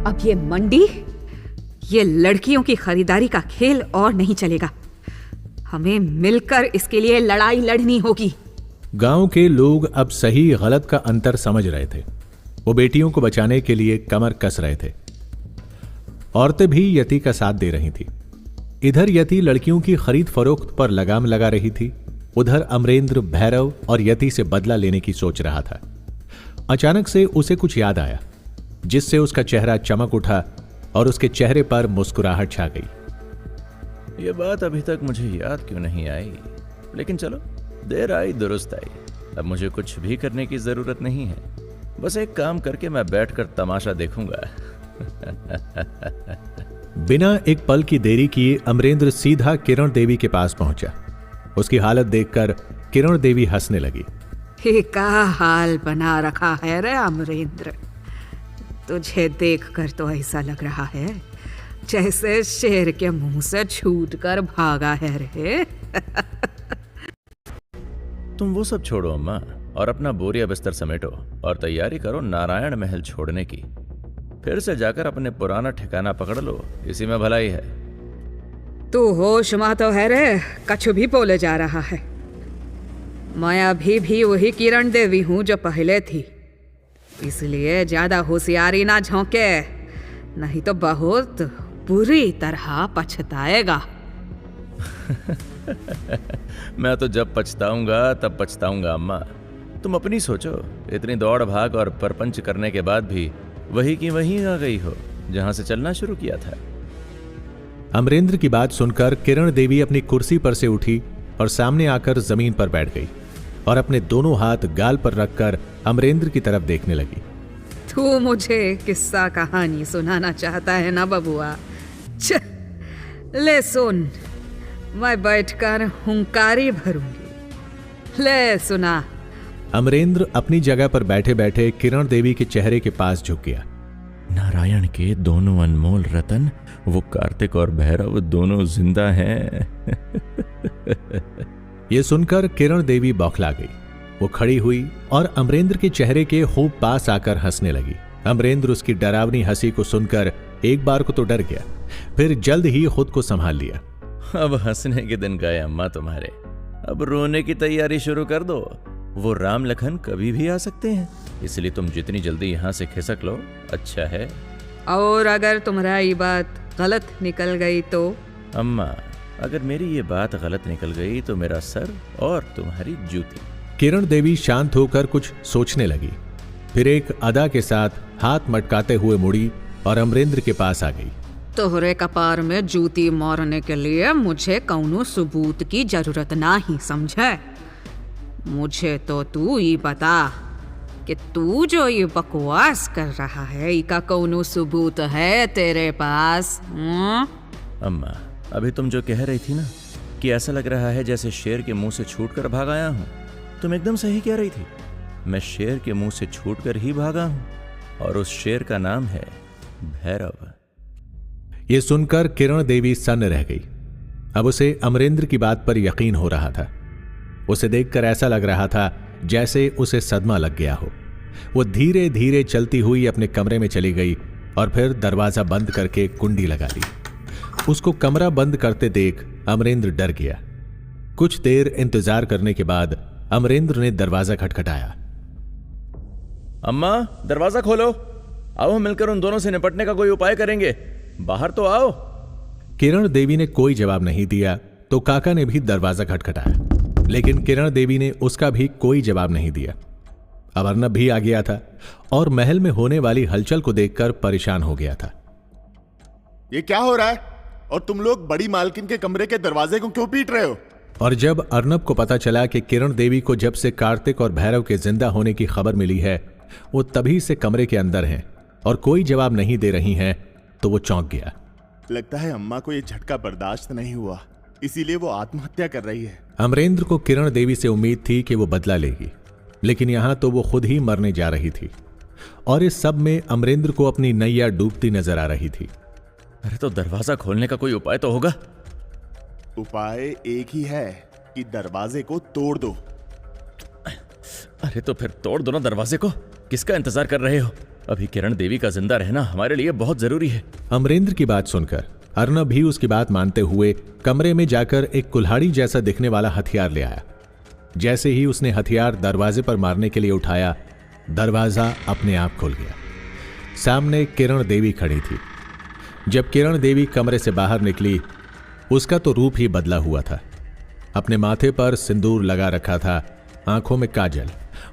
अब ये मंडी, ये लड़कियों की खरीदारी का खेल और नहीं चलेगा। हमें मिलकर इसके लिए लड़ाई लड़नी होगी। गांव के लोग अब सही गलत का अंतर समझ रहे थे। वो बेटियों को बचाने के लिए कमर कस रहे थे। औरतें भी यति का साथ दे रही थी। इधर यति लड़कियों की खरीद फरोख्त पर लगाम लगा रही थी, उधर अमरेंद्र भैरव और यति से बदला लेने की सोच रहा था। अचानक से उसे कुछ याद आया, जिससे उसका चेहरा चमक उठा और उसके चेहरे पर मुस्कुराहट छा गई। ये बात अभी तक मुझे याद क्यों नहीं आई, लेकिन चलो, देर आई दुरुस्त आई। अब मुझे कुछ भी करने की जरूरत नहीं है, बस एक काम करके मैं बैठकर तमाशा देखूंगा। बिना एक पल की देरी किए अमरेंद्र सीधा किरण देवी के पास पहुंचा। उसकी हालत देखकर किरण देवी हंसने लगी। का हाल बना रखा है रे अमरेंद्र, तुझे देखकर तो ऐसा लग रहा है जैसे शेर के मुंह से छूटकर भागा है रे। तुम वो सब छोड़ो अम्मा, और अपना बोरिया बिस्तर समेटो और तैयारी करो नारायण महल छोड़ने की। फिर से जाकर अपने पुराना ठिकाना पकड़ लो, इसी में भलाई है। तू होश में तो है रे, कछु भी बोले जा रहा है। मैं अभी भी वही किरण देवी हूं जो पहले थी, इसलिए ज्यादा होशियारी ना झोंके, नहीं तो बहुत बुरी तरह पछताएगा। मैं तो जब पछताऊंगा तब पछताऊंगा अम्मा। तुम अपनी सोचो, इतनी दौड़ भाग और परपंच करने के बाद भी वही की वहीं आ गई हो जहां से चलना शुरू किया था। अमरेंद्र की बात सुनकर किरण देवी अपनी कुर्सी पर से उठी और सामने आकर जमीन पर बैठ गई और अपने दोनों हाथ गाल पर रखकर अमरेंद्र की तरफ देखने लगी। तू मुझे किस्सा कहानी सुनाना चाहता है ना बबुआ? ले सुन, मैं बैठकर हुंकारी भरूंगी। ले सुना। अमरेंद्र अपनी जगह पर बैठे बैठे किरण देवी के चेहरे के पास झुक गया। नारायण के दोनों अनमोल रतन, वो कार्तिक और भैरव दोनों जिंदा हैं। ये सुनकर किरण देवी बौखला गई। वो खड़ी हुई और अमरेंद्र के चेहरे के खूब पास आकर हंसने लगी। अमरेंद्र उसकी डरावनी हंसी को सुनकर एक बार को तो डर गया, फिर जल्द ही खुद को संभाल लिया। अब हंसने के दिन गए अम्मा तुम्हारे, अब रोने की तैयारी शुरू कर दो। वो राम लखन कभी भी आ सकते हैं, इसलिए तुम जितनी जल्दी यहाँ से खिसक लो अच्छा है। और अगर तुम्हारा ये बात गलत निकल गई तो? अम्मा, अगर मेरी ये बात गलत निकल गई तो मेरा सर और तुम्हारी जूती। किरण देवी शांत होकर कुछ सोचने लगी, फिर एक अदा के साथ हाथ मटकाते हुए मुड़ी और अमरेंद्र के पास आ गई। तोहरे कपार में जूती मारने के लिए मुझे कौनो सबूत की जरूरत ना ही समझे। मुझे तो तू ही बता कि तू जो ये बकवास कर रहा है, इसका कौनो सबूत है तेरे पास? अम्मा, अभी तुम जो कह रही थी ना कि ऐसा लग रहा है जैसे शेर के मुंह से छूटकर भाग आया हूं, तुम एकदम सही कह रही थी। मैं शेर के मुंह से छूटकर ही भागा हूं, और उस शेर का नाम है भैरव। यह सुनकर किरण देवी सन्न रह गई। अब उसे अमरेंद्र की बात पर यकीन हो रहा था। उसे देखकर ऐसा लग रहा था जैसे उसे सदमा लग गया हो। वो धीरे धीरे चलती हुई अपने कमरे में चली गई और फिर दरवाजा बंद करके कुंडी लगा ली। उसको कमरा बंद करते देख अमरेंद्र डर गया। कुछ देर इंतजार करने के बाद अमरेंद्र ने दरवाजा खटखटाया। अम्मा, दरवाजा खोलो, आओ मिलकर उन दोनों से निपटने का कोई उपाय करेंगे, बाहर तो आओ। किरण देवी ने कोई जवाब नहीं दिया तो काका ने भी दरवाजा खटखटाया, लेकिन किरण देवी ने उसका भी कोई जवाब नहीं दिया। अब अर्नब भी आ गया था और महल में होने वाली हलचल को देखकर परेशान हो गया था। ये क्या हो रहा है? और तुम लोग बड़ी मालकिन के कमरे के दरवाजे को क्यों पीट रहे हो? और जब अर्नब को पता चला कि किरण देवी को जब से कार्तिक और भैरव के जिंदा होने की खबर मिली है, वो तभी से कमरे के अंदर हैं और कोई जवाब नहीं दे रही हैं, तो वो चौंक गया। लगता है अम्मा को ये झटका बर्दाश्त नहीं हुआ, इसीलिए वो आत्महत्या कर रही है। अमरेंद्र को किरण देवी से उम्मीद थी कि वो बदला लेगी, लेकिन यहां तो वो खुद ही मरने जा रही थी और इस सब में अमरेंद्र को अपनी नैया डूबती नजर आ रही थी। अरे तो दरवाजा खोलने का कोई उपाय तो होगा। उपाय एक ही है कि दरवाजे को तोड़ दो। अरे तो फिर तोड़ दो ना दरवाजे को, किसका इंतजार कर रहे हो? अभी किरण देवी का जिंदा रहना हमारे लिए बहुत जरूरी है। अमरेंद्र की बात सुनकर अर्नब भी उसकी बात मानते हुए कमरे में जाकर एक कुल्हाड़ी जैसा दिखने वाला हथियार ले आया। जैसे ही उसने हथियार दरवाजे पर मारने के लिए उठाया, दरवाजा अपने आप खुल गया। सामने किरण देवी खड़ी थी। जब किरण देवी कमरे से बाहर निकली, उसका तो रूप ही बदला हुआ था। अपने माथे पर सिंदूर लगा रखा था, आंखों में काजल,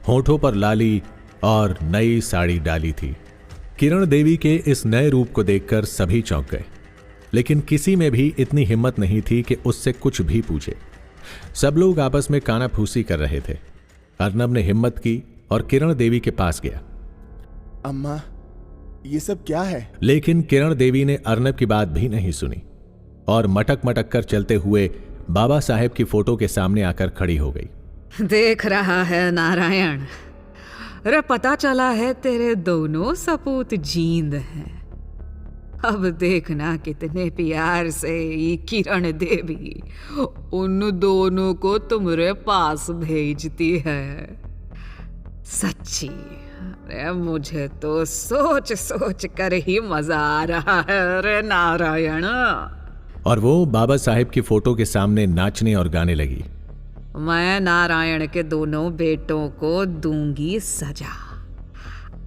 होठों पर लाली और नई साड़ी डाली थी। किरण देवी के इस नए रूप को देखकर सभी चौंक गए, लेकिन किसी में भी इतनी हिम्मत नहीं थी कि उससे कुछ भी पूछे। सब लोग आपस में कानाफूसी कर रहे थे। अर्नब ने हिम्मत की और किरण देवी के पास गया। अम्मा, ये सब क्या है? लेकिन किरण देवी ने अर्नब की बात भी नहीं सुनी और मटक मटक कर चलते हुए बाबा साहेब की फोटो के सामने आकर खड़ी हो गई। देख रहा है नारायण, अरे पता चला है तेरे दोनों सपूत जींद हैं। अब देखना कितने प्यार से ये किरण देवी उन दोनों को तुम्हारे पास भेजती है। सच्ची, अरे मुझे तो सोच सोच कर ही मजा आ रहा है रे नारायण। और वो बाबा साहेब की फोटो के सामने नाचने और गाने लगी। मैं नारायण के दोनों बेटों को दूंगी सजा,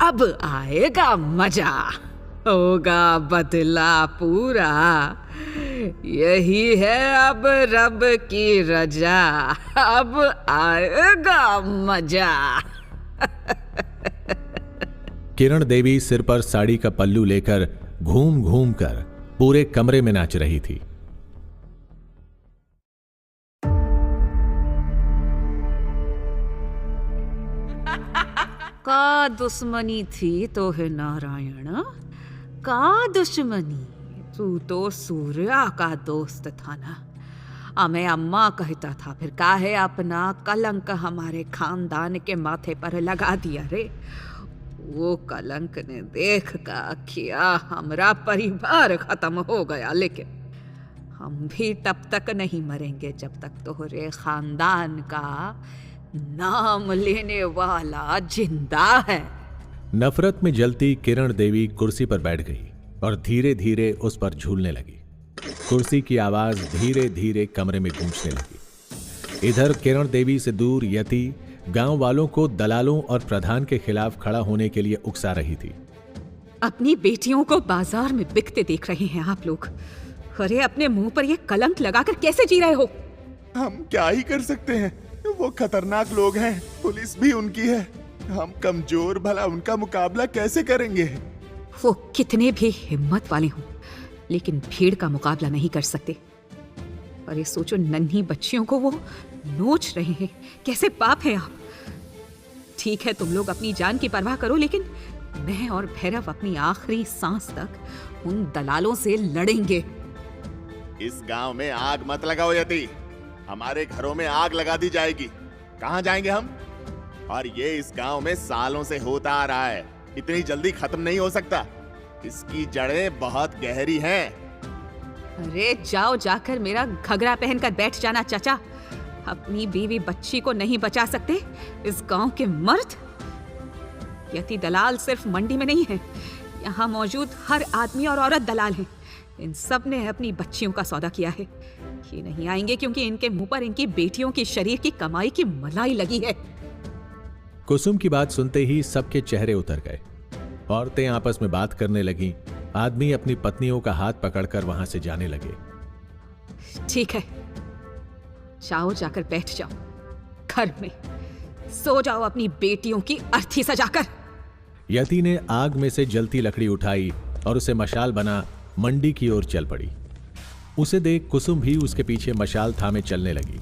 अब आएगा मजा, होगा बदला पूरा, यही है अब रब की रजा, अब आएगा मजा। किरण देवी सिर पर साड़ी का पल्लू लेकर घूम घूम कर पूरे कमरे में नाच रही थी। का दुश्मनी थी तो है नारायण, का दुश्मनी? तू तो सूर्या का दोस्त था ना। हमें अम्मा कहता था, फिर काहे अपना कलंक हमारे खानदान के माथे पर लगा दिया रे। वो कलंक ने देख का किया हमारा परिवार खत्म हो गया, लेकिन हम भी तब तक नहीं मरेंगे जब तक तोहरे खानदान का नाम लेने वाला जिंदा है। नफरत में जलती किरण देवी कुर्सी पर बैठ गई और धीरे धीरे उस पर झूलने लगी। कुर्सी की आवाज धीरे धीरे कमरे में गूंजने लगी। इधर किरण देवी से दूर यति गांव वालों को दलालों और प्रधान के खिलाफ खड़ा होने के लिए उकसा रही थी। अपनी बेटियों को बाजार में बिकते देख रहे हैं आप लोग। अरे अपने मुंह पर ये कलंक लगाकर कैसे जी रहे हो? हम क्या ही कर सकते हैं, वो खतरनाक लोग हैं, पुलिस भी उनकी है। हम कमजोर, भला उनका मुकाबला कैसे करेंगे? वो कितने भी हिम्मत वाले हों, लेकिन भीड़ का मुकाबला नहीं कर सकते। अरे सोचो, नन्ही बच्चियों को वो नोच रहे हैं, कैसे पाप है आप। ठीक है, तुम लोग अपनी जान की परवाह करो, लेकिन मैं और भैरव अपनी आखिरी सांस तक उन दलालों से लड़ेंगे। इस गांव में आग मत लगाओ यति, हमारे घरों में आग लगा दी जाएगी। कहां जाएंगे हम? और ये इस गांव में सालों से होता आ रहा है, इतनी जल्दी खत्म नहीं हो सकता। इसकी जड़ें बहुत गहरी हैं। अरे जाओ, जाकर मेरा घघरा पहनकर बैठ जाना चाचा। अपनी बीवी बच्ची को नहीं बचा सकते इस गांव के मर्द? यति दलाल सिर्फ मंडी में नहीं है, यहाँ मौजूद हर आदमी और औरत दलाल हैं। इन सब ने अपनी बच्चियों का सौदा किया है। ये नहीं आएंगे क्योंकि इनके मुंह पर इनकी बेटियों की शरीर की कमाई की मलाई लगी है। कुसुम की बात सुनते ही सबके चेहरे उतर गए। औरतें आपस में बात करने लगीं, आदमी अपनी पत्नियों का हाथ पकड़कर वहां से जाने लगे। ठीक है, जाओ, जाकर बैठ जाओ घर में, सो जाओ अपनी बेटियों की अर्थी सजाकर। यति ने आग में से जलती लकड़ी उठाई और उसे मशाल बना मंडी की ओर चल पड़ी। उसे देख कुसुम भी उसके पीछे मशाल थामे चलने लगी।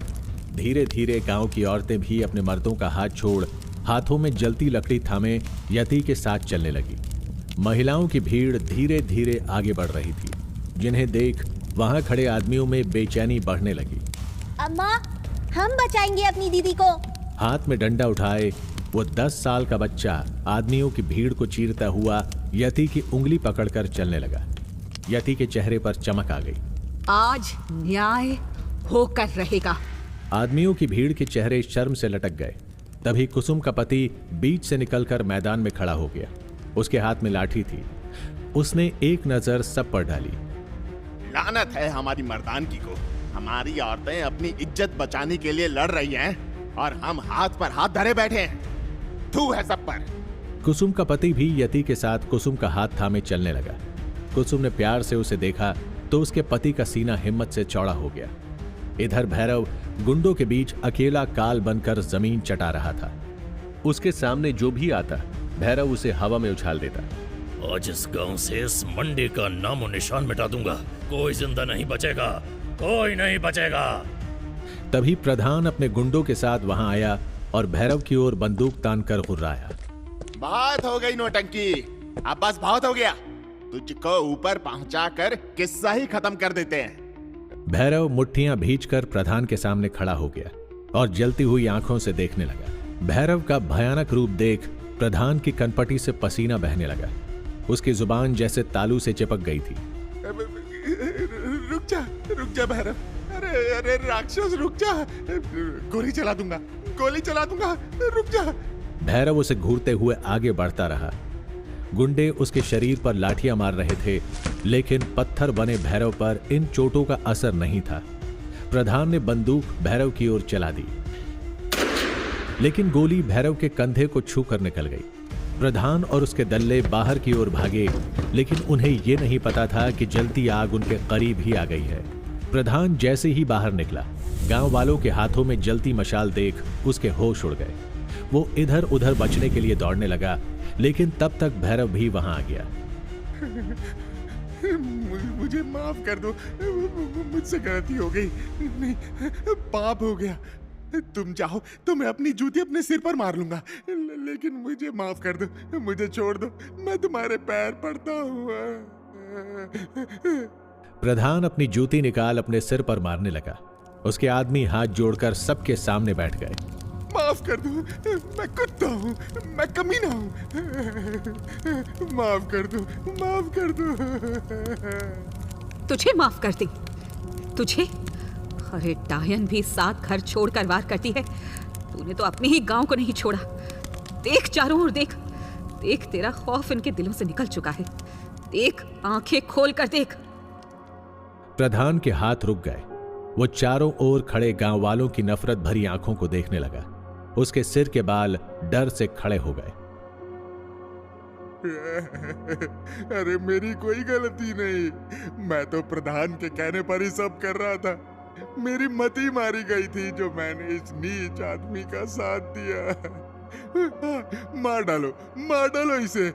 धीरे धीरे गांव की औरतें भी अपने मर्दों का हाथ छोड़ हाथों में जलती लकड़ी थामे यति के साथ चलने लगी। महिलाओं की भीड़ धीरे धीरे आगे बढ़ रही थी, जिन्हें देख वहां खड़े आदमियों में बेचैनी बढ़ने लगी। अम्मा, हम बचाएंगे अपनी दीदी को। हाथ में डंडा उठाए वो 10 साल का बच्चा आदमियों की भीड़ को चीरता हुआ यति की उंगली पकड़कर चलने लगा। यति के चेहरे पर चमक आ गई। आज न्याय होकर रहेगा। आदमियों की भीड़ के चेहरे शर्म से लटक गए। तभी कुसुम का पति बीच से निकलकर मैदान में खड़ा हो गया। उसके हाथ में लाठी थी। उसने एक नजर सब पर डाली। लानत है हमारी मर्दानगी को। हमारी औरतें अपनी इज्जत बचाने के लिए लड़ रही हैं और हम हाथ पर हाथ धरे बैठे हैं। थू है सब पर। कुसुम का पति भी यति के साथ कुसुम का हाथ थामे चलने लगा। कुसुम ने प्यार से उसे देखा तो उसके पति का सीना हिम्मत से चौड़ा हो गया। इधर भैरव गुंडों के बीच अकेला काल बनकर जमीन चटा रहा था। उसके सामने जो भी आता भैरव उसे हवा में उछाल देता। आज इस गांव से इस मंडी का नामो निशान मिटा दूंगा। कोई जिंदा नहीं बचेगा, कोई नहीं बचेगा। तभी प्रधान अपने गुंडों के साथ वहां आया और भैरव की ओर बंदूक तान कर गुर्राया। बहुत हो गई नौटंकी, अब बस बहुत हो गया। तुझको ऊपर पहुंचाकर किस्सा ही खत्म कर देते हैं। भैरव मुट्ठियां भींचकर प्रधान के सामने खड़ा हो गया और जलती हुई आंखों से देखने लगा। भैरव का भयानक रूप देख प्रधान की कनपटी से पसीना बहने लगा। उसकी जुबान जैसे तालू से चिपक गई थी। रुक जा भैरव। अरे अरे राक्षस रुक जा, गोली चला दूंगा, गोली चला दूंगा, रुक जा। भैरव उसे घूरते हुए आगे बढ़ता रहा। गुंडे उसके शरीर पर लाठियां मार रहे थे, लेकिन पत्थर बने भैरव पर इन चोटों का असर नहीं था। प्रधान ने बंदूक भैरव की ओर चला दी, लेकिन गोली भैरव के कंधे को छू कर निकल गई। प्रधान और उसके दल्ले बाहर की ओर भागे, लेकिन उन्हें यह नहीं पता था कि जलती आग उनके करीब ही आ गई है। प्रधान जैसे ही बाहर निकला, गांव वालों के हाथों में जलती मशाल देख उसके होश उड़ गए। वो इधर उधर बचने के लिए दौड़ने लगा, लेकिन तब तक भैरव भी वहां आ गया। मुझे माफ कर दो, मुझसे गलती हो गई, नहीं पाप हो गया। तुम चाहो तो मैं अपनी जूती अपने सिर पर मार लूंगा, लेकिन मुझे माफ कर दो, मुझे छोड़ दो, मैं तुम्हारे पैर पड़ता हूँ। प्रधान अपनी जूती निकाल अपने सिर पर मारने लगा। उसके आदमी हाथ जोड़कर सबके सामने बैठ गए। माफ कर दो, मैं कुत्ता हूँ, मैं कमीना हूँ, माफ कर दो, माफ कर दो। तुझे माफ कर दी? तुझे? अरे डायन भी 7 घर छोड़कर वार करती है, तूने तो अपने ही गांव को नहीं छोड़ा। देख चारों ओर देख, देख तेरा खौफ इनके दिलों से निकल चुका है। देख, आंखें खोल कर देख। प्रधान के हाथ रुक गए। वो चारों ओर खड़े गांव वालों की नफरत भरी आंखों को देखने लगा। उसके सिर के बाल डर से खड़े हो गए। अरे मेरी कोई गलती नहीं, मैं तो प्रधान के कहने पर ही सब कर रहा था। मेरी मती मारी गई थी जो मैंने इस नीच आदमी का साथ दिया। मार डालो इसे।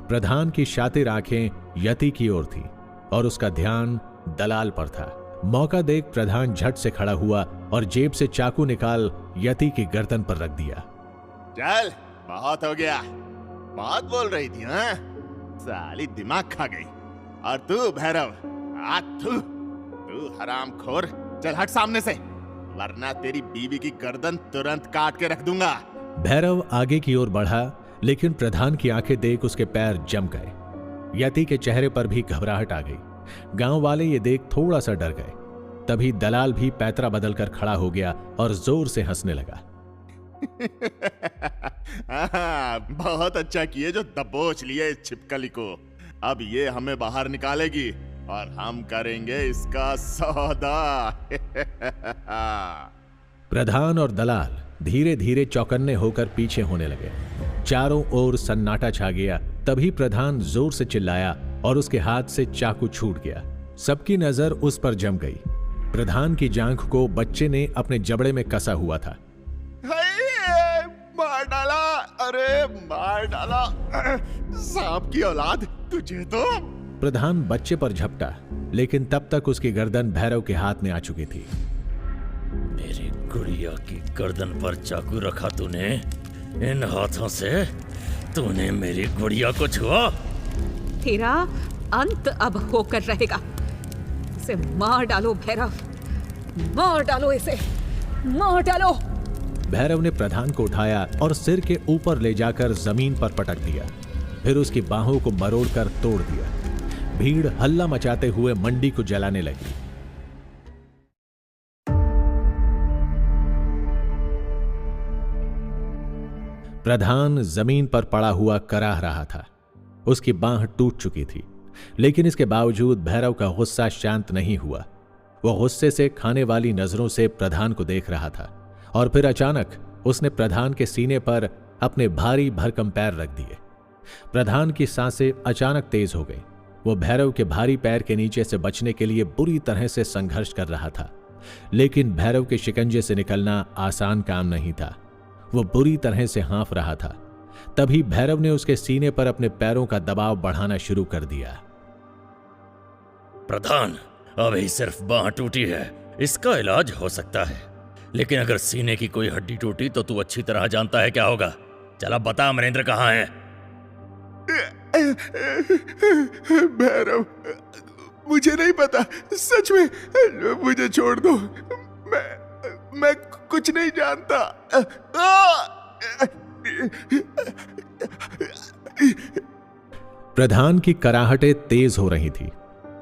प्रधान की शातिर आंखें यति की ओर थी और उसका ध्यान दलाल पर था। मौका देख प्रधान झट से खड़ा हुआ और जेब से चाकू निकाल यति की गर्दन पर रख दिया। चल, बहुत हो गया, बहुत बोल रही थी, हाँ? साली दिमाग खा गई। और तू भैरव, तू हरामखोर, चल हट सामने से, वरना तेरी बीवी की गर्दन तुरंत काट के रख दूंगा। भैरव आगे की ओर बढ़ा, लेकिन प्रधान की आंखें देख उसके पैर जम गए। यति के चेहरे पर भी घबराहट आ गई। गांव वाले ये देख थोड़ा सा डर गए। तभी दलाल भी पैतरा बदलकर खड़ा हो गया और जोर से हंसने लगा। बहुत अच्छा किए जो दबोच लिए इस छिपकली को। अब ये हमें बाहर निकालेगी और हम करेंगे इसका सौदा। प्रधान और दलाल धीरे धीरे चौकन्ने होकर पीछे होने लगे। चारों ओर सन्नाटा छा गया। तभी प्रधान जोर से चिल्लाया और उसके हाथ से चाकू छूट गया। सबकी नजर उस पर जम गई। प्रधान की जांघ को बच्चे ने अपने जबड़े में कसा हुआ था। मार डाला, अरे मार डाला, सांप की औलाद, तुझे तो। प्रधान बच्चे पर झपटा, लेकिन तब तक उसकी गर्दन भैरव के हाथ में आ चुकी थी। मेरी गुड़िया की गर्दन पर चाकू रखा तूने। इन हाथों से तूने मेरी गुड़िया को छुआ। तेरा अंत अब होकर रहेगा। इसे मार डालो भैरव, मार डालो इसे, मार डालो। भैरव ने प्रधान को उठाया और सिर के ऊपर ले जाकर जमीन पर पटक दिया। फिर उसकी बाहों को मरोड़कर तोड़ दिया। भीड़ हल्ला मचाते हुए मंडी को जलाने लगी। प्रधान जमीन पर पड़ा हुआ कराह रहा था। उसकी बांह टूट चुकी थी, लेकिन इसके बावजूद भैरव का गुस्सा शांत नहीं हुआ। वो गुस्से से खाने वाली नजरों से प्रधान को देख रहा था और फिर अचानक उसने प्रधान के सीने पर अपने भारी भरकम पैर रख दिए। प्रधान की सांसें अचानक तेज हो गई। वो भैरव के भारी पैर के नीचे से बचने के लिए बुरी तरह से संघर्ष कर रहा था, लेकिन भैरव के शिकंजे से निकलना आसान काम नहीं था। वो बुरी तरह से हाँफ रहा था। तभी भैरव ने उसके सीने पर अपने पैरों का दबाव बढ़ाना शुरू कर दिया। प्रधान, अभी सिर्फ बांह टूटी है, इसका इलाज हो सकता है, लेकिन अगर सीने की कोई हड्डी टूटी तो तू अच्छी तरह जानता है क्या होगा। चला बता, अमरेंद्र कहाँ है? भैरव, मुझे नहीं पता, सच में, मुझे छोड़ दो। मैं कुछ नहीं जानता। प्रधान की कराहटें तेज हो रही थी।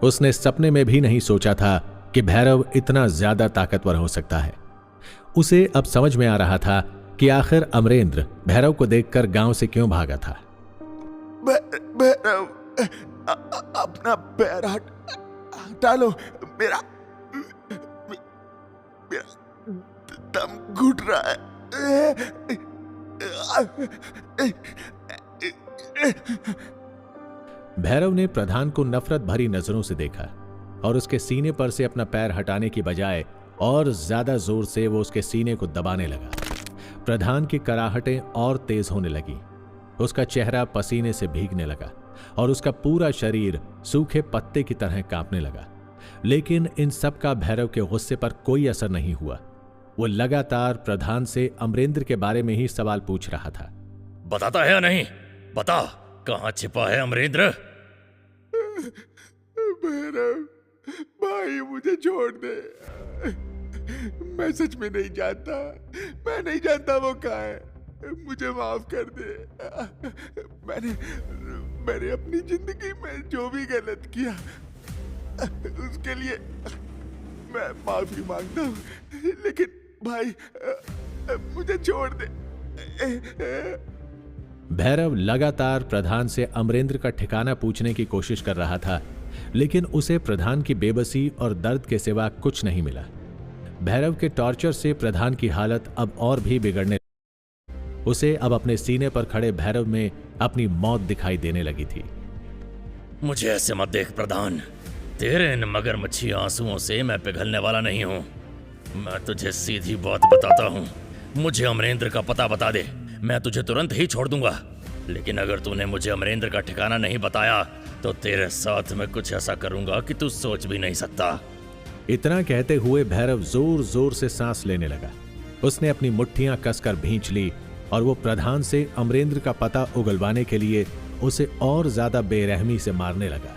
उसने सपने में भी नहीं सोचा था कि भैरव इतना ज्यादा ताकतवर हो सकता है। उसे अब समझ में आ रहा था कि आखिर अमरेंद्र भैरव को देखकर गांव से क्यों भागा था। भैरव, अपना पैर हटा लो। मेरा दम घुट रहा है। भैरव ने प्रधान को नफरत भरी नजरों से देखा और उसके सीने पर से अपना पैर हटाने की बजाय और ज्यादा जोर से वो उसके सीने को दबाने लगा। प्रधान की कराहटें और तेज होने लगी। उसका चेहरा पसीने से भीगने लगा और उसका पूरा शरीर सूखे पत्ते की तरह कांपने लगा। लेकिन इन सब का भैरव के गुस्से पर कोई असर नहीं हुआ। वो लगातार प्रधान से अमरेंद्र के बारे में ही सवाल पूछ रहा था। बताता है या नहीं? बता, कहाँ छिपा है अमरेंद्र? भैरव भाई, मुझे छोड़ दे। मैं सच में नहीं जानता। मैं नहीं जानता वो कहाँ है। मुझे माफ कर दे। मैंने अपनी जिंदगी में जो भी गलत किया उसके लिए मैं माफी मांगता हूँ, लेकिन भाई मुझे छोड़ दे। भैरव लगातार प्रधान से अमरेंद्र का ठिकाना पूछने की कोशिश कर रहा था, लेकिन उसे प्रधान की बेबसी और दर्द के सिवा कुछ नहीं मिला। भैरव के टॉर्चर से प्रधान की हालत अब और भी बिगड़ने, उसे अब अपने सीने पर खड़े भैरव में अपनी मौत दिखाई देने लगी थी। मुझे ऐसे मत देख प्रधान, तेरे इन मगरमच्छी आंसुओं से मैं पिघलने वाला नहीं हूँ। मैं तुझे सीधी बात बताता हूँ, मुझे अमरेंद्र का पता बता दे, मैं तुझे तुरंत ही छोड़ दूंगा। लेकिन अगर तूने मुझे अमरेंद्र का ठिकाना नहीं बताया तो तेरे साथ मैं कुछ ऐसा करूंगा कि तू सोच भी नहीं सकता। इतना कहते हुए भैरव जोर जोर से सांस लेने लगा। उसने अपनी मुट्ठियां कसकर भींच ली और वो प्रधान से अमरेंद्र का पता उगलवाने के लिए उसे और ज्यादा बेरहमी से मारने लगा।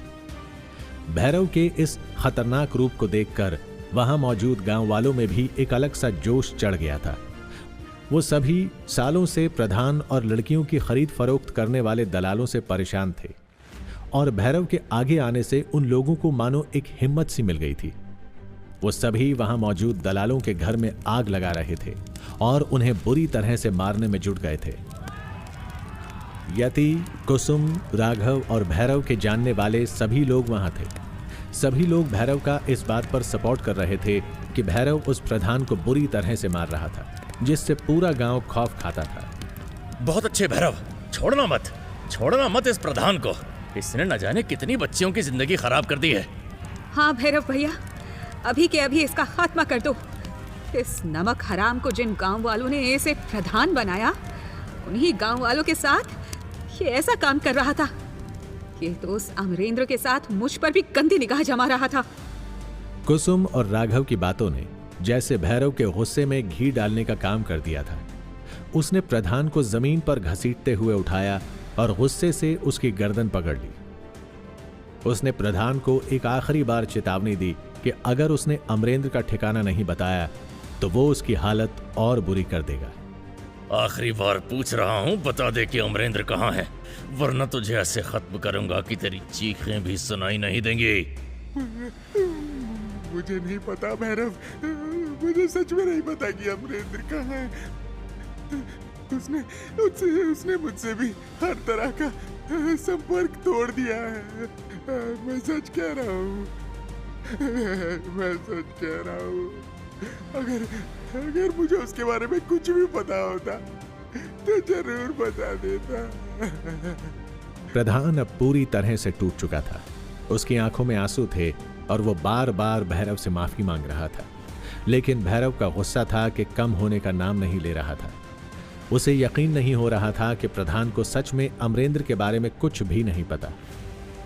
भैरव के इस खतरनाक रूप को देखकर वहां मौजूद गांव वालों में भी एक अलग सा जोश चढ़ गया था। वो सभी सालों से प्रधान और लड़कियों की खरीद फरोख्त करने वाले दलालों से परेशान थे और भैरव के आगे आने से उन लोगों को मानो एक हिम्मत सी मिल गई थी। वो सभी वहां मौजूद दलालों के घर में आग लगा रहे थे और उन्हें बुरी तरह से मारने में जुट गए थे। यति, कुसुम, राघव और भैरव के जानने वाले सभी लोग वहां थे। सभी लोग भैरव का इस बात पर सपोर्ट कर रहे थे कि भैरव उस प्रधान को बुरी तरह से मार रहा था, जिससे पूरा गांव खौफ खाता था। बहुत अच्छे भैरव, छोड़ना मत इस प्रधान को। इसने न जाने कितनी बच्चियों की जिंदगी खराब कर दी है। हाँ भैरव भैया, अभी के अभी इसका खात्मा कर दो। इस नमक हराम को जिन गांव वालों ने इसे प्रधान बनाया, उन्हीं गांव वालों के साथ ये ऐसा काम कर रहा था। ये तो उस अमरेंद्र के साथ मुझ पर भी गंदी निगाह जमा रहा था। कुसुम और राघव की बातों ने जैसे भैरव के गुस्से में घी डालने का काम कर दिया था। उसने प्रधान को जमीन पर घसीटते हुए उठाया और गुस्से से उसकी गर्दन पकड़ ली। उसने प्रधान को एक आखिरी बार चेतावनी दी कि अगर उसने अमरेंद्र का ठिकाना नहीं बताया तो वो उसकी हालत और बुरी कर देगा। आखिरी बार पूछ रहा हूँ, बता दे कि अमरेंद्र कहाँ है, वरना तुझे ऐसे खत्म करूंगा कि तेरी चीखें भी सुनाई नहीं देंगी। मुझे नहीं पता भैरव, मुझे सच में नहीं पता कि अमरेंद्र कहाँ है। उसने मुझसे भी हर तरह का संपर्क तोड़ दिया है। मैं सच कह रहा हूँ, मैं सच कह रहा हूँ। अगर मुझे उसके बारे में कुछ भी पता होता तो जरूर बता देता। प्रधान अब पूरी तरह से टूट चुका था। उसकी आंखों में आंसू थे और वो बार बार भैरव से माफी मांग रहा था, लेकिन भैरव का गुस्सा था कि कम होने का नाम नहीं ले रहा था। उसे यकीन नहीं हो रहा था कि प्रधान को सच में अमरेंद्र के बारे में कुछ भी नहीं पता।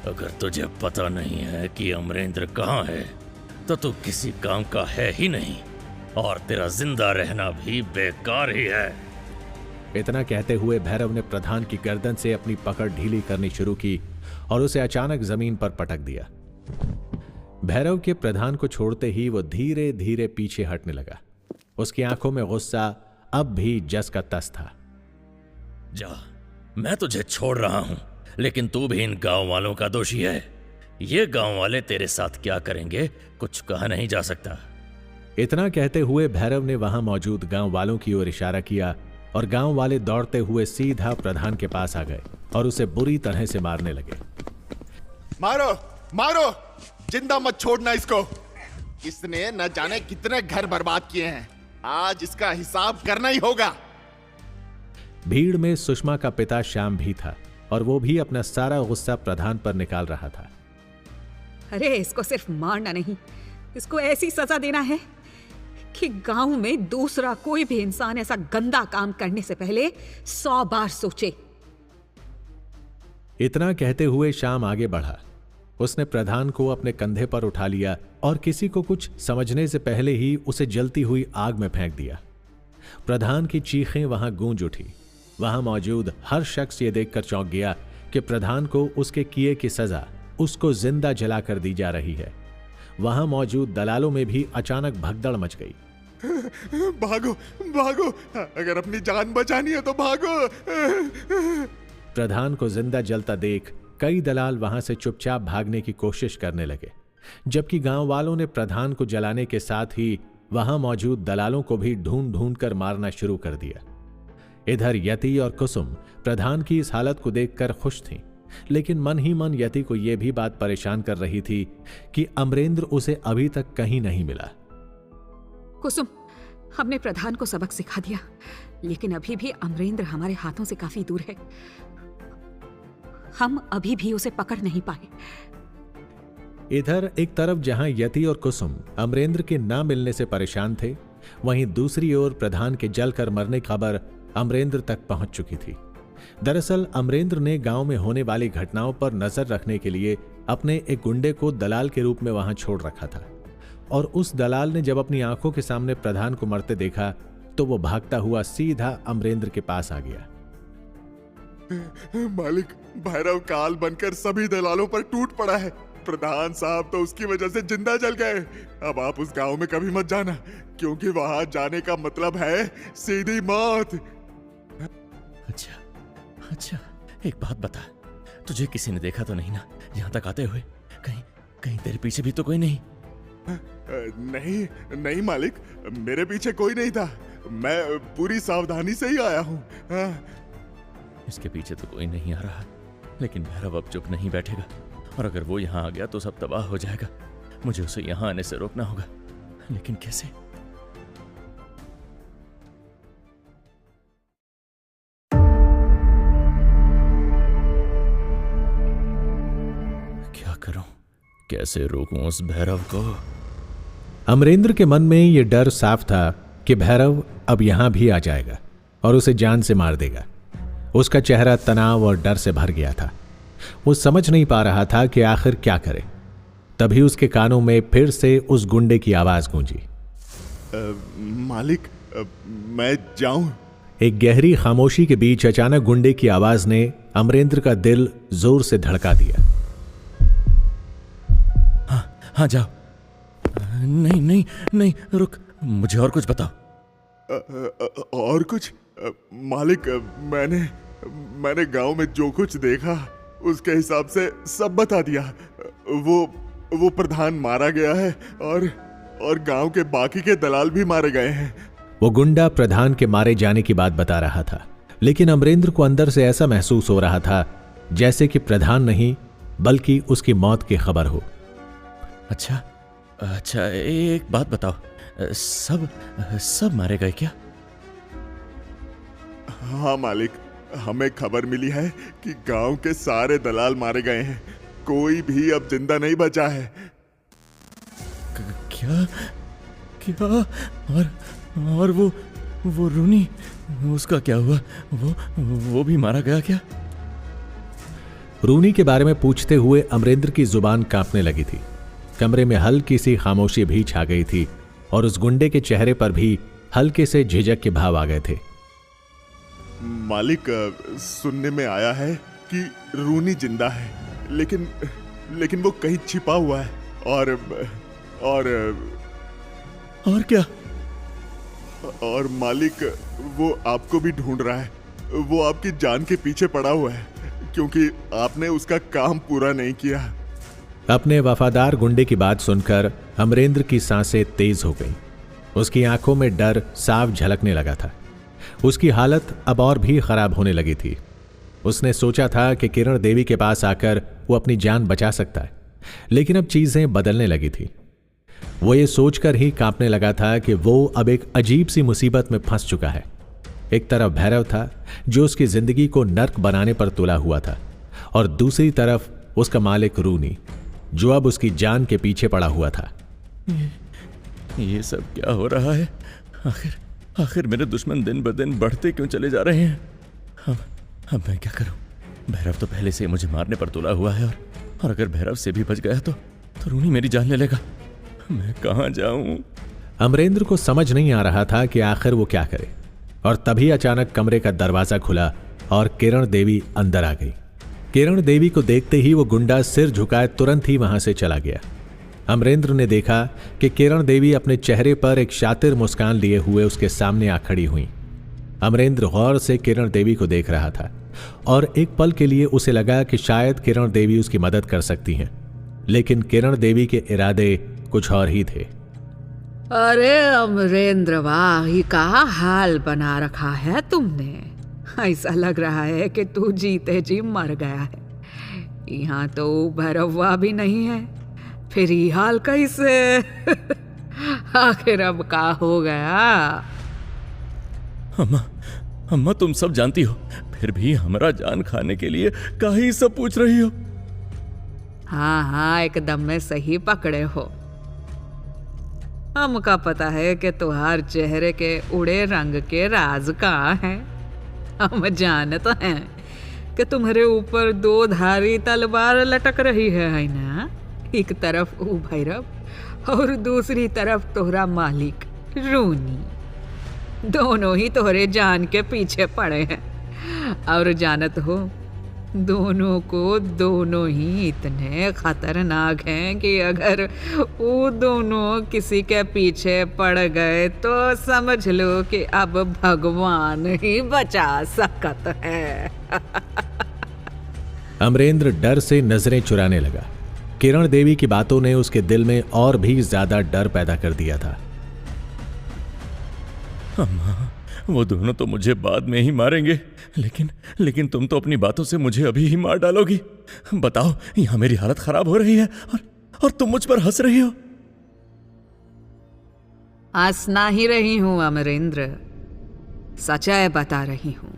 अगर तुझे पता नहीं है कि अमरेंद्र कहाँ है तो तू किसी काम का है ही नहीं, और तेरा जिंदा रहना भी बेकार ही है। इतना कहते हुए भैरव ने प्रधान की गर्दन से अपनी पकड़ ढीली करनी शुरू की और उसे अचानक जमीन पर पटक दिया। भैरव के प्रधान को छोड़ते ही वो धीरे धीरे पीछे हटने लगा। उसकी आंखों में गुस्सा अब भी जस का तस था। जा, मैं तुझे छोड़ रहा हूं, लेकिन तू भी इन गांव वालों का दोषी है। ये गांव वाले तेरे साथ क्या करेंगे कुछ कहा नहीं जा सकता। इतना कहते हुए भैरव ने वहां मौजूद गांव वालों की ओर इशारा किया और गांव वाले दौड़ते हुए सीधा प्रधान के पास आ गए और उसे बुरी तरह से मारने लगे। मारो मारो, जिंदा मत छोड़ना इसको। इसने न जाने कितने घर बर्बाद किए हैं, आज इसका हिसाब करना ही होगा। भीड़ में सुषमा का पिता श्याम भी था और वो भी अपना सारा गुस्सा प्रधान पर निकाल रहा था। अरे इसको सिर्फ मारना नहीं, इसको ऐसी सजा देना है कि गांव में दूसरा कोई भी इंसान ऐसा गंदा काम करने से पहले 100 बार सोचे। इतना कहते हुए श्याम आगे बढ़ा। उसने प्रधान को अपने कंधे पर उठा लिया और किसी को कुछ समझने से पहले ही उसे जलती हुई आग में फेंक दिया। प्रधान की चीखें वहां गूंज उठी। वहां मौजूद हर शख्स ये देखकर चौंक गया कि प्रधान को उसके किए की सजा उसको जिंदा जलाकर दी जा रही है। वहां मौजूद दलालों में भी अचानक भगदड़ मच गई। भागो भागो, अगर अपनी जान बचानी है तो भागो। प्रधान को जिंदा जलता देख कई दलाल वहां से चुपचाप भागने की कोशिश करने लगे, जबकि गांव वालों ने प्रधान को जलाने के साथ ही वहां मौजूद दलालों को भी ढूंढ ढूंढ कर मारना शुरू कर दिया। इधर यति और कुसुम प्रधान की इस हालत को देखकर खुश थीं, लेकिन मन ही मन यति को यह भी बात परेशान कर रही थी कि अमरेंद्र उसे अभी तक कहीं नहीं मिला। कुसुम, हमने प्रधान को सबक सिखा दिया, लेकिन अभी भी अमरेंद्र हमारे हाथों से काफी दूर है। हम अभी भी उसे पकड़ नहीं पाए। इधर एक तरफ जहां यति और कुसुम अमरेंद्र के ना मिलने से परेशान थे, वहीं दूसरी ओर प्रधान के जलकर मरने की खबर अमरेंद्र तक पहुंच चुकी थी। दरअसल अमरेंद्र ने गांव में होने वाली घटनाओं पर नजर रखने के लिए अपने एक गुंडे को दलाल के रूप में वहां छोड़ रखा था, और उस दलाल ने जब अपनी आंखों के सामने प्रधान को मरते देखा तो वो भागता हुआ सीधा अमरेंद्र के पास आ गया। मालिक, भैरव काल बनकर सभी दलालों पर टूट पड़ा है। प्रधान साहब तो उसकी वजह से जिंदा जल गए। अब आप उस गांव में कभी मत जाना, क्योंकि वहां जाने का मतलब है सीधी मौत। अच्छा अच्छा, एक बात बता, तुझे किसी ने देखा तो नहीं ना यहाँ तक आते हुए? कहीं तेरे पीछे भी तो कोई नहीं? नहीं नहीं मालिक, मेरे पीछे कोई नहीं था। मैं पूरी सावधानी से ही आया हूँ। इसके पीछे तो कोई नहीं आ रहा, लेकिन भैरव अब चुप नहीं बैठेगा, और अगर वो यहाँ आ गया तो सब तबाह हो जाएगा। मुझे उसे यहाँ आने से रोकना होगा, लेकिन कैसे? क्या करूं? कैसे रोकूं उस भैरव को? अमरेंद्र के मन में यह डर साफ था कि भैरव अब यहां भी आ जाएगा और उसे जान से मार देगा। उसका चेहरा तनाव और डर से भर गया था। वो समझ नहीं पा रहा था कि आखिर क्या करे। तभी उसके कानों में फिर से उस गुंडे की आवाज गूंजी। मालिक, मैं जाऊं? एक गहरी खामोशी के बीच अचानक गुंडे की आवाज ने अमरेंद्र का दिल जोर से धड़का दिया। हाँ जाओ। नहीं नहीं नहीं, रुक, मुझे और कुछ बताओ। और कुछ? मालिक, मैंने गांव में जो कुछ देखा उसके हिसाब से सब बता दिया। वो प्रधान मारा गया है और गांव के बाकी के दलाल भी मारे गए हैं। वो गुंडा प्रधान के मारे जाने की बात बता रहा था, लेकिन अमरेंद्र को अंदर से ऐसा महसूस हो रहा था जैसे कि प्रधान नहीं बल्कि उसकी मौत की खबर हो। अच्छा अच्छा, एक बात बताओ, सब मारे गए क्या? हाँ मालिक, हमें खबर मिली है कि गांव के सारे दलाल मारे गए हैं, कोई भी अब जिंदा नहीं बचा है। क्या क्या? और वो रूनी, उसका क्या हुआ? वो भी मारा गया क्या? रूनी के बारे में पूछते हुए अमरेंद्र की जुबान कांपने लगी थी। कमरे में हल्की सी खामोशी भी छा गई थी और उस गुंडे के चेहरे पर भी हल्के से झिझक के भाव आ गए थे। मालिक, सुनने में आया है कि रूनी जिंदा है, लेकिन वो कहीं छिपा हुआ है और क्या? और मालिक, वो आपको भी ढूंढ रहा है। वो आपकी जान के पीछे पड़ा हुआ है क्योंकि आपने उसका काम पूरा नहीं किया। अपने वफादार गुंडे की बात सुनकर अमरेंद्र की सांसें तेज हो गईं। उसकी आंखों में डर साफ झलकने लगा था। उसकी हालत अब और भी खराब होने लगी थी। उसने सोचा था कि किरण देवी के पास आकर वो अपनी जान बचा सकता है, लेकिन अब चीजें बदलने लगी थी। वो ये सोचकर ही कांपने लगा था कि वो अब एक अजीब सी मुसीबत में फंस चुका है। एक तरफ भैरव था जो उसकी जिंदगी को नर्क बनाने पर तुला हुआ था, और दूसरी तरफ उसका मालिक रूनी जो अब उसकी जान के पीछे पड़ा हुआ था। ये सब क्या हो रहा है? आखिर मेरे दुश्मन दिन ब दिन बढ़ते क्यों चले जा रहे हैं? अब मैं क्या करूं? भैरव तो पहले से मुझे मारने पर तुला हुआ है, और अगर भैरव से भी बच गया तो रूनी मेरी जान ले लेगा। मैं कहां जाऊं? अमरेंद्र को समझ नहीं आ रहा था कि आखिर वो क्या करे, और तभी अचानक कमरे का दरवाजा खुला और किरण देवी अंदर आ गई। किरण देवी को देखते ही वो गुंडा सिर झुकाए तुरंत ही वहां से चला गया। अमरेंद्र ने देखा कि किरण देवी अपने चेहरे पर एक शातिर मुस्कान लिए हुए उसके सामने आ खड़ी हुई। अमरेंद्र गौर से किरण देवी को देख रहा था और एक पल के लिए उसे लगा कि शायद किरण देवी उसकी मदद कर सकती हैं, लेकिन किरण देवी के इरादे कुछ और ही थे। अरे अमरेंद्र, वाह, ये का हाल बना रखा है तुमने। ऐसा लग रहा है कि तू जीते जी मर गया है। यहाँ तो भैरवा भी नहीं है, फिर ये हाल कैसे? आखिर अब का हो गया? अम्मा तुम सब जानती हो, फिर भी हमारा जान खाने के लिए काहे सब पूछ रही हो? हाँ, एकदम में सही पकड़े हो। हमका पता है कि तुहार चेहरे के उड़े रंग के राज कहाँ हैं। हम जानते हैं कि तुम्हारे ऊपर दो धारी तलवार लटक रही है ना? एक तरफ वो भैरव और दूसरी तरफ तोहरा मालिक रूनी। दोनों ही तोहरे जान के पीछे पड़े हैं, और जानत हो, दोनों ही इतने खतरनाक हैं कि अगर वो दोनों किसी के पीछे पड़ गए तो समझ लो कि अब भगवान ही बचा सकत है। अमरेंद्र डर से नजरें चुराने लगा। किरण देवी की बातों ने उसके दिल में और भी ज्यादा डर पैदा कर दिया था। अम्मा, वो दोनों तो मुझे बाद में ही मारेंगे, लेकिन तुम तो अपनी बातों से मुझे अभी ही मार डालोगी। बताओ, यहां मेरी हालत खराब हो रही है और तुम मुझ पर हंस रही हो। हंसना ही रही हूं अमरेंद्र, सच्चाई बता रही हूं।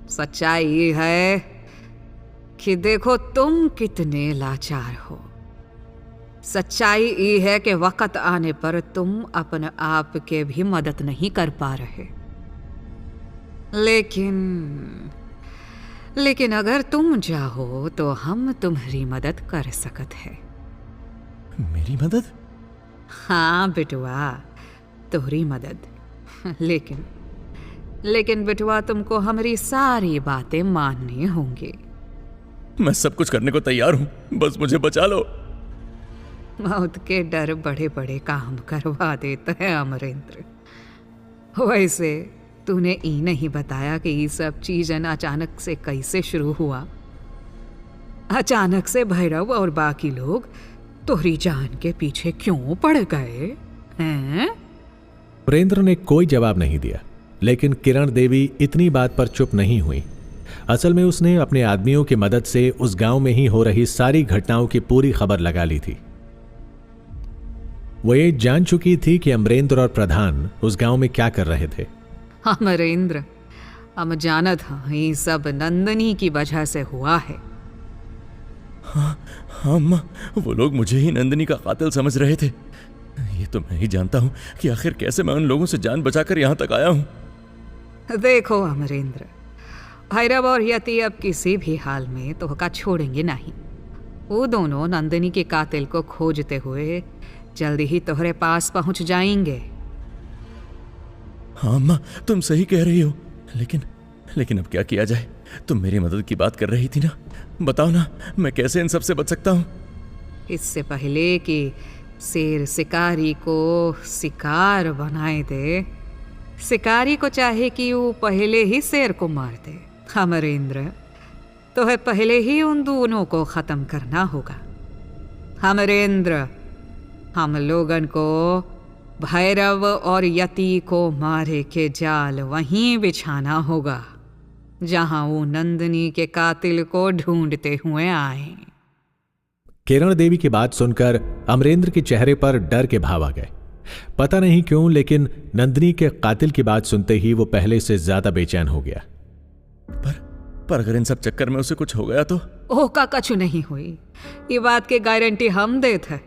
सच्चाई ये है कि देखो तुम कितने लाचार हो। सच्चाई ये है कि वक्त आने पर तुम अपने आप के भी मदद नहीं कर पा रहे। लेकिन अगर तुम चाहो तो हम तुम्हारी मदद कर सकत है। मेरी मदद? हाँ बिटुआ, तुम्हारी मदद। लेकिन बिटुआ, तुमको हमारी सारी बातें माननी होंगी। मैं सब कुछ करने को तैयार हूं, बस मुझे बचा लो। मौत के डर बड़े बड़े काम करवा देते हैं अमरेंद्र। वैसे तूने ये नहीं बताया कि ये सब चीज़ें अचानक से कैसे शुरू हुआ। अचानक से भैरव और बाकी लोग तोहरी जान के पीछे क्यों पड़ गए हैं? अमरेंद्र ने कोई जवाब नहीं दिया, लेकिन किरण देवी इतनी बात पर चुप नहीं हुई। असल में उसने अपने आदमियों की मदद से उस गांव में ही हो रही सारी घटनाओं की पूरी खबर लगा ली थी। वो ये जान चुकी थी कि अमरेंद्र और प्रधान उस गांव में क्या कर रहे थे। अमरेंद्र, हम जानत हाँ ये सब नंदनी की वजह से हुआ है। हाँ अम्मा, वो लोग मुझे ही नंदिनी का कातिल समझ रहे थे। ये तो मैं ही जानता हूं कि आखिर कैसे मैं उन लोगों से जान बचाकर यहां तक आया हूं। देखो अमरेंद्र, भैरव और यति अब किसी भी हाल में तोहका छोड़ेंगे नहीं। वो दोनों नंदिनी के कातिल को खोजते हुए जल्दी ही तोहरे पास पहुंच जाएंगे। हाँ अम्मा, तुम सही कह रही हो, लेकिन अब क्या किया जाए? तुम मेरी मदद की बात कर रही थी ना, बताओ ना मैं कैसे इन सब से बच सकता हूँ? इससे पहले कि शेर शिकारी को शिकार बनाए दे, शिकारी को चाहे कि वो पहले ही शेर को मार दे। अमरेंद्र, तो है पहले ही उन दोनों को खत्म करना होगा। अमरेंद्र, हम लोगन को भैरव और यति को मारे के जाल वहीं बिछाना होगा जहां वो नंदिनी के कातिल को ढूंढते हुए आए। किरण देवी की बात सुनकर अमरेंद्र के चेहरे पर डर के भाव आ गए। पता नहीं क्यों, लेकिन नंदिनी के कातिल की बात सुनते ही वो पहले से ज्यादा बेचैन हो गया। पर अगर इन सब चक्कर में उसे कुछ हो गया तो? ओका कछु नहीं हुई, ये बात की गारंटी हम देते हैं।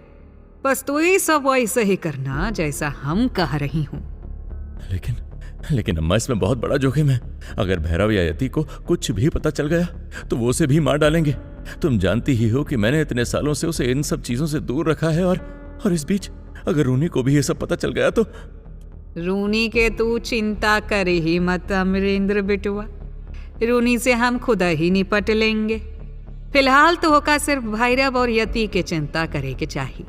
बस तू ही सब वैसे ही करना जैसा हम कह रही हूं। लेकिन अम्मा, इसमें बहुत बड़ा जोखिम है। अगर भैरव या यति को कुछ भी पता चल गया तो वो उसे भी मार डालेंगे। तुम जानती ही हो कि मैंने इतने सालों से उसे इन सब चीजों से दूर रखा है, और इस बीच अगर रूनी को भी ये सब पता चल गया तो? रूनी के तू चिंता करे ही मत अमरेंद्र बेटुआ, रूनी से हम खुद ही निपट लेंगे। फिलहाल तो होका सिर्फ भैरव और यति के चिंता करे के चाहिए।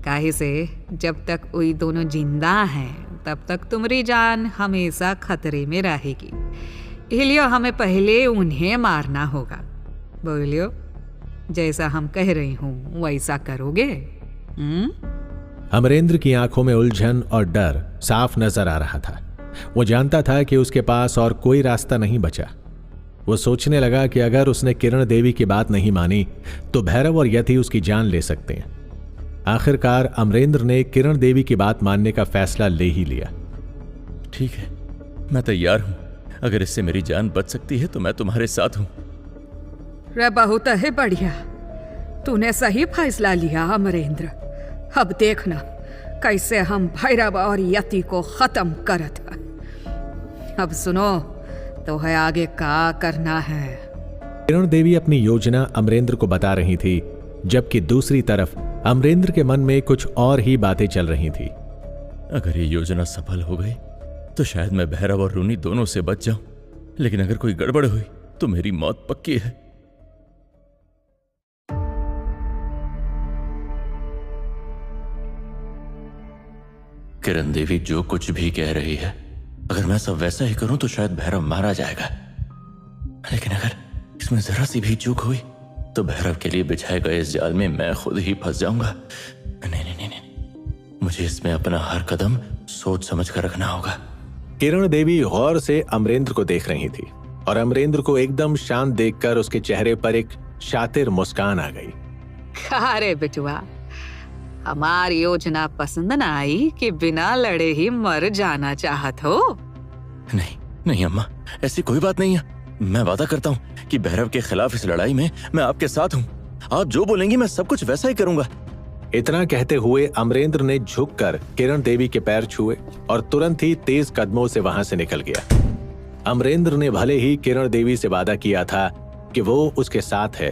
काहे से जब तक वही दोनों जिंदा हैं तब तक तुम्हारी जान हमेशा खतरे में रहेगी। इसलिए हमें पहले उन्हें मारना होगा। बोलियो, जैसा हम कह रही हूं वैसा करोगे? अमरेंद्र की आंखों में उलझन और डर साफ नजर आ रहा था। वो जानता था कि उसके पास और कोई रास्ता नहीं बचा। वो सोचने लगा कि अगर उसने किरण देवी की बात नहीं मानी तो भैरव और यति उसकी जान ले सकते हैं। आखिरकार अमरेंद्र ने किरण देवी की बात मानने का फैसला ले ही लिया। ठीक है, मैं तैयार हूं। अगर इससे मेरी जान बच सकती है तो मैं तुम्हारे साथ हूं। रे बहुत है बढ़िया, तूने सही फैसला लिया अमरेंद्र। अब देखना कैसे हम भैरव और यति को खत्म करत है। अब सुनो तो है आगे क्या करना है। किरण देवी अपनी योजना अमरेंद्र को बता रही थी, जबकि दूसरी तरफ अमरेंद्र के मन में कुछ और ही बातें चल रही थी। अगर ये योजना सफल हो गई तो शायद मैं भैरव और रूनी दोनों से बच जाऊं, लेकिन अगर कोई गड़बड़ हुई तो मेरी मौत पक्की है। किरण देवी जो कुछ भी कह रही है, अगर मैं सब वैसा ही करूं तो शायद भैरव मारा जाएगा, लेकिन अगर इसमें जरा सी भी चूक हुई तो भैरव के लिए बिछाए गए इस जाल में मैं खुद ही फंस जाऊंगा। नहीं, मुझे इसमें अपना हर कदम सोच समझ कर रखना होगा। किरण देवी गौर से अमरेंद्र को देख रही थी और अमरेंद्र को एकदम शांत देखकर उसके चेहरे पर एक शातिर मुस्कान आ गई। अरे बेटुआ, हमारी योजना पसंद न आई कि बिना लड़े ही मर जाना चाहत हो? नहीं अम्मा, ऐसी कोई बात नहीं है। मैं वादा करता हूँ कि भैरव के खिलाफ इस लड़ाई में मैं आपके साथ हूँ। आप जो बोलेंगी मैं सब कुछ वैसा ही करूंगा। इतना कहते हुए अमरेंद्र ने झुककर किरण देवी के पैर छुए और तुरंत ही तेज कदमों से वहां से निकल गया। अमरेंद्र ने भले ही किरण देवी से वादा किया था कि वो उसके साथ है,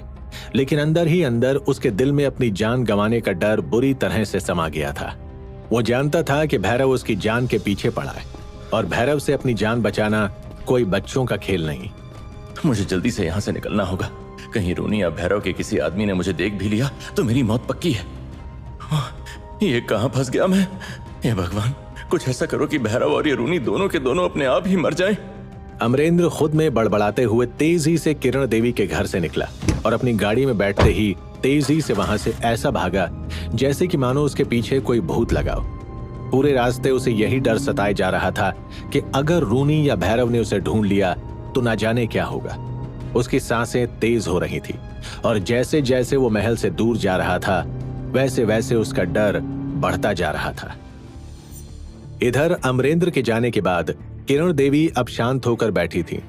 लेकिन अंदर ही अंदर उसके दिल में अपनी जान गंवाने का डर बुरी तरह से समा गया था। वो जानता था कि भैरव उसकी जान के पीछे पड़ा है और भैरव से अपनी जान बचाना कोई बच्चों का खेल नहीं। मुझे जल्दी से यहाँ से निकलना होगा। कहीं रूनी या भैरव के किसी आदमी ने मुझे देख भी लिया तो मेरी मौत पक्की है। ये कहाँ फंस गया मैं? हे भगवान, कुछ ऐसा करो कि भैरव और ये रूनी दोनों के दोनों अपने आप ही मर जाएं। अमरेंद्र खुद में बड़बड़ाते हुए तेजी से किरण देवी के घर से निकला और अपनी गाड़ी में बैठते ही तेजी से वहां से ऐसा भागा जैसे कि मानो उसके पीछे कोई भूत लगा हो। पूरे रास्ते उसे यही डर सताए जा रहा था कि अगर रूनी या भैरव ने उसे ढूंढ लिया तो ना जाने क्या होगा। उसकी सांसें तेज हो रही थी और जैसे जैसे वो महल से दूर जा रहा था वैसे वैसे उसका डर बढ़ता जा रहा था। इधर अमरेंद्र के जाने के बाद किरण देवी अब शांत होकर बैठी थी।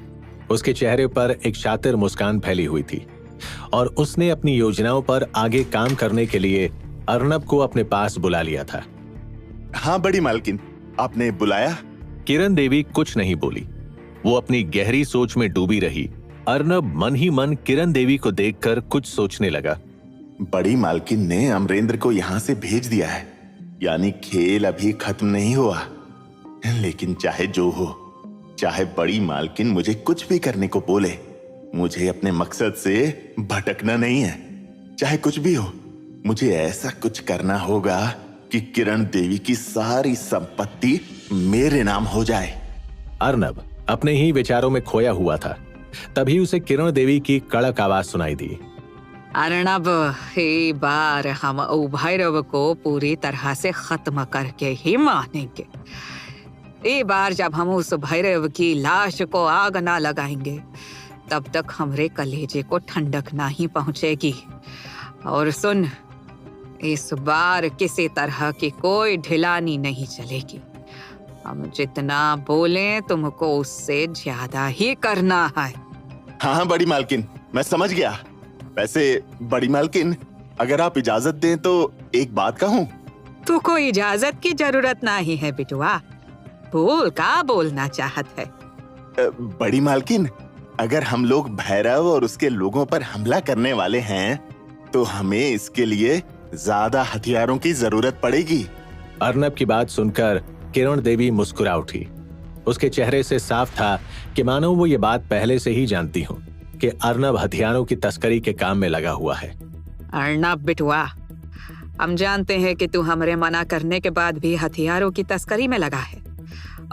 उसके चेहरे पर एक शातिर मुस्कान फैली हुई थी और उसने अपनी योजनाओं पर आगे काम करने के लिए अर्नब को अपने पास बुला लिया था। हाँ बड़ी मालकिन, आपने बुलाया? किरण देवी कुछ नहीं बोली। वो अपनी गहरी सोच में डूबी रही। अर्नब मन ही मन किरण देवी को देखकर कुछ सोचने लगा। बड़ी मालकिन ने अमरेंद्र को यहाँ से भेज दिया है, यानी खेल अभी खत्म नहीं हुआ। लेकिन चाहे जो हो, चाहे बड़ी मालकिन मुझे कुछ भी करने को बोले, मुझे अपने मकसद से भटकना नहीं है। चाहे कुछ भी हो, मुझे ऐसा कुछ करना होगा कि किरण देवी की सारी संपत्ति मेरे नाम हो जाए। अर्नब अपने ही विचारों में खोया हुआ था। तभी उसे किरण देवी की कड़क आवाज सुनाई दी। अर्नब, ये बार हम भैरव को पूरी तरह से खत्म करके ही मानेंगे। ये बार जब हम उस भैरव की लाश को आग ना लगाएंगे तब तक हमारे कलेजे को ठंडक नहीं पहुंचेगी। और सुन, इस बार किसी तरह की कोई ढिलानी नहीं चलेगी। हम जितना बोलें तुमको उससे ज्यादा ही करना है। हाँ बड़ी मालकिन, मैं समझ गया। वैसे बड़ी मालकिन, अगर आप इजाजत दें तो एक बात कहूँ? तू को इजाजत की जरूरत नहीं है बिटुआ। बोल, का बोलना चाहत है? बड़ी मालकिन, अगर हम लोग भैरव और उसके लोगों पर हमला करने वाले हैं तो हमें इसके लिए ज्यादा हथियारों की जरूरत पड़ेगी। अर्नब की बात सुनकर किरण देवी मुस्कुरा उठी। उसके चेहरे से साफ था कि मानो वो ये बात पहले से ही जानती हो कि अर्नब हथियारों की तस्करी के काम में लगा हुआ है। अर्नब बिटुआ, हम जानते हैं कि तू हमारे मना करने के बाद भी हथियारों की तस्करी में लगा है,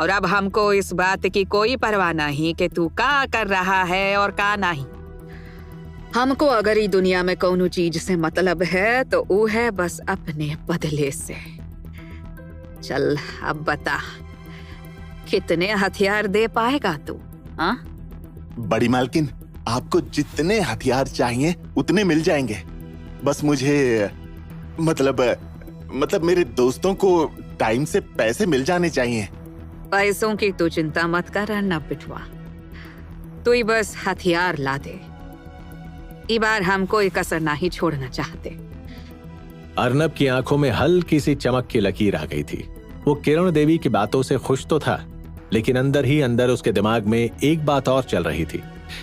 और अब हमको इस बात की कोई परवाह नहीं कि तू क्या कर रहा है और क्या नहीं। हमको अगर ये दुनिया में कोनो चीज से मतलब है तो वो है बस अपने बदले से। चल अब बता, कितने हथियार दे पाएगा तू? हाँ बड़ी मालकिन, आपको जितने हथियार चाहिए उतने मिल जाएंगे। बस मुझे मतलब मेरे दोस्तों को टाइम से पैसे मिल जाने चाहिए। पैसों की तू चिंता मत कर अर्नब बिटुआ, तू ही बस हथियार ला दे। इस बार हम कोई कसर नहीं छोड़ना चाहते। अर्नब की आंखों में हल्की सी चमक की लकीर आ गई थी। वो किरण देवी की बातों से खुश तो था, लेकिन अंदर ही अंदर उसके दिमाग में एक बात और चल रही थी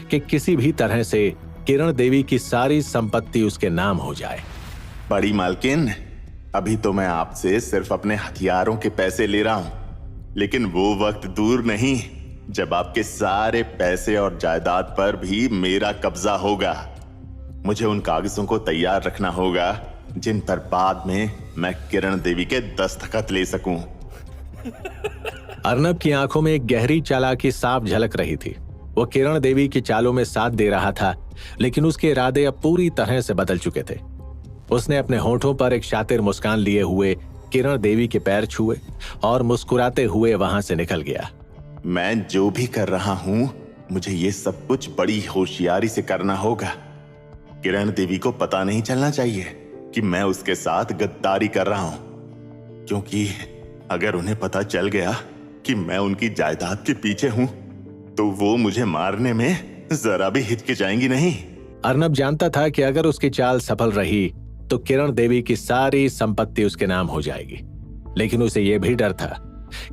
कि किसी भी तरह से किरण देवी की सारी संपत्ति उसके नाम हो जाए। बड़ी मालकिन, अभी तो मैं आपसे सिर्फ अपने हथियारों के पैसे ले रहा हूं, लेकिन वो वक्त दूर नहीं जब आपके सारे पैसे और जायदाद पर भी मेरा कब्जा होगा। मुझे उन कागजों को तैयार रखना होगा जिन पर बाद में मैं किरण देवी के दस्तखत ले सकूं। अर्नब की आंखों में एक गहरी चालाकी साफ झलक रही थी। वो किरण देवी की चालों में साथ दे रहा था, लेकिन उसके इरादे अब पूरी तरह से बदल चुके थे। उसने अपने होठों पर एक शातिर मुस्कान लिए हुए किरण देवी के पैर छुए और मुस्कुराते हुए वहां से निकल गया। मैं जो भी कर रहा हूं, मुझे ये सब कुछ बड़ी होशियारी से करना होगा। किरण देवी को पता नहीं चलना चाहिए कि मैं उसके साथ गद्दारी कर रहा हूं, क्योंकि अगर उन्हें पता चल गया कि मैं उनकी जायदाद के पीछे हूं तो वो मुझे मारने में जरा भी हिचकिचाएंगी नहीं। अर्नब जानता था कि अगर उसकी चाल सफल रही तो किरण देवी की सारी संपत्ति उसके नाम हो जाएगी, लेकिन उसे यह भी डर था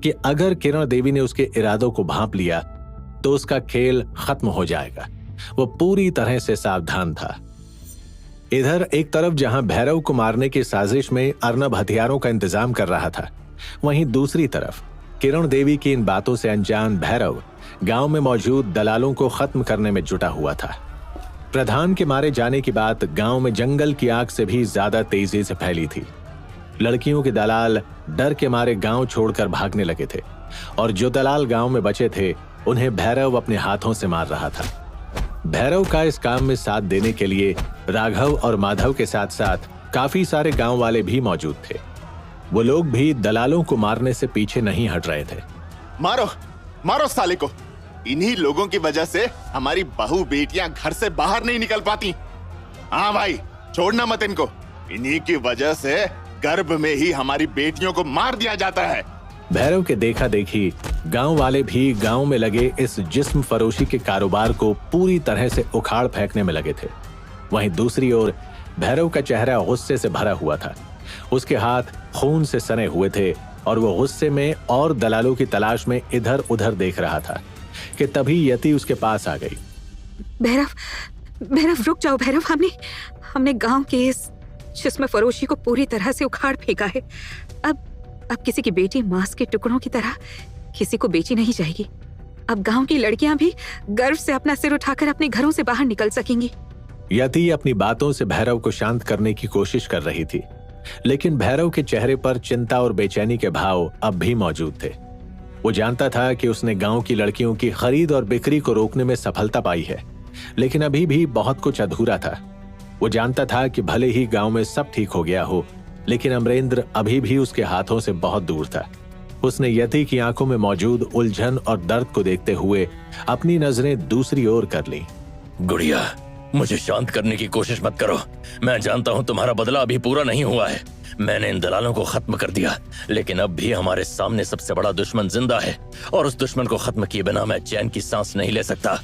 कि अगर किरण देवी ने उसके इरादों को भांप लिया तो उसका खेल खत्म हो जाएगा। वो पूरी तरह से सावधान था। इधर एक तरफ जहां भैरव को मारने की साजिश में अर्नब हथियारों का इंतजाम कर रहा था, वहीं दूसरी तरफ किरण देवी की इन बातों से अनजान भैरव गांव में मौजूद दलालों को खत्म करने में जुटा हुआ था। प्रधान के मारे जाने की बात गांव में जंगल की आग से भी ज्यादा तेजी से फैली थी। लड़कियों के दलाल डर के मारे गांव छोड़कर भागने लगे थे, और जो दलाल गांव में बचे थे उन्हें भैरव अपने हाथों से मार रहा था। भैरव का इस काम में साथ देने के लिए राघव और माधव के साथ साथ काफी सारे गांव वाले भी मौजूद थे। वो लोग भी दलालों को मारने से पीछे नहीं हट रहे थे। मारो मारो साले को। इन्हीं लोगों की वजह से हमारी बहू बेटियां घर से बाहर नहीं निकल पाती। हाँ भाई, छोड़ना मत इनको। इन्हीं की वजह से गर्भ में ही हमारी बेटियों को मार दिया जाता है। भैरव के देखा देखी गांव वाले भी गांव में लगे इस जिस्म फरोशी के कारोबार को पूरी तरह से उखाड़ फेंकने में लगे थे। वहीं दूसरी ओर भैरव का चेहरा गुस्से से भरा हुआ था। उसके हाथ खून से सने हुए थे और वो गुस्से में और दलालों की तलाश में इधर उधर देख रहा था कि तभी यति उसके पास आ गई। भैरव रुक जाओ भैरव। हमने गांव के इस जिस्म फरोशी को पूरी तरह से उखाड़ फेंका है। अब किसी की बेटी मांस के टुकड़ों की तरह किसी को बेची नहीं जाएगी। अब गांव की लड़कियां भी गर्व से अपना सिर उठाकर अपने घरों से बाहर निकल सकेंगी। यति अपनी बातों से भैरव को शांत करने की कोशिश कर रही थी, लेकिन भैरव के चेहरे पर चिंता और बेचैनी के भाव अब भी मौजूद थे। वो जानता था कि उसने गांव की लड़कियों की खरीद और बिक्री को रोकने में सफलता पाई है, लेकिन अभी भी बहुत कुछ अधूरा था। वो जानता था कि भले ही गांव में सब ठीक हो गया हो, लेकिन अमरेंद्र अभी भी उसके हाथों से बहुत दूर था। उसने यति की आंखों में मौजूद उलझन और दर्द को देखते हुए अपनी नजरें दूसरी ओर कर ली। गुड़िया, मुझे शांत करने की कोशिश मत करो। मैं जानता हूँ तुम्हारा बदला अभी पूरा नहीं हुआ है। मैंने इन दलालों को खत्म कर दिया, लेकिन अब भी हमारे सामने सबसे बड़ा दुश्मन जिंदा है और उस दुश्मन को खत्म किए बिना मैं चैन की सांस नहीं ले सकता।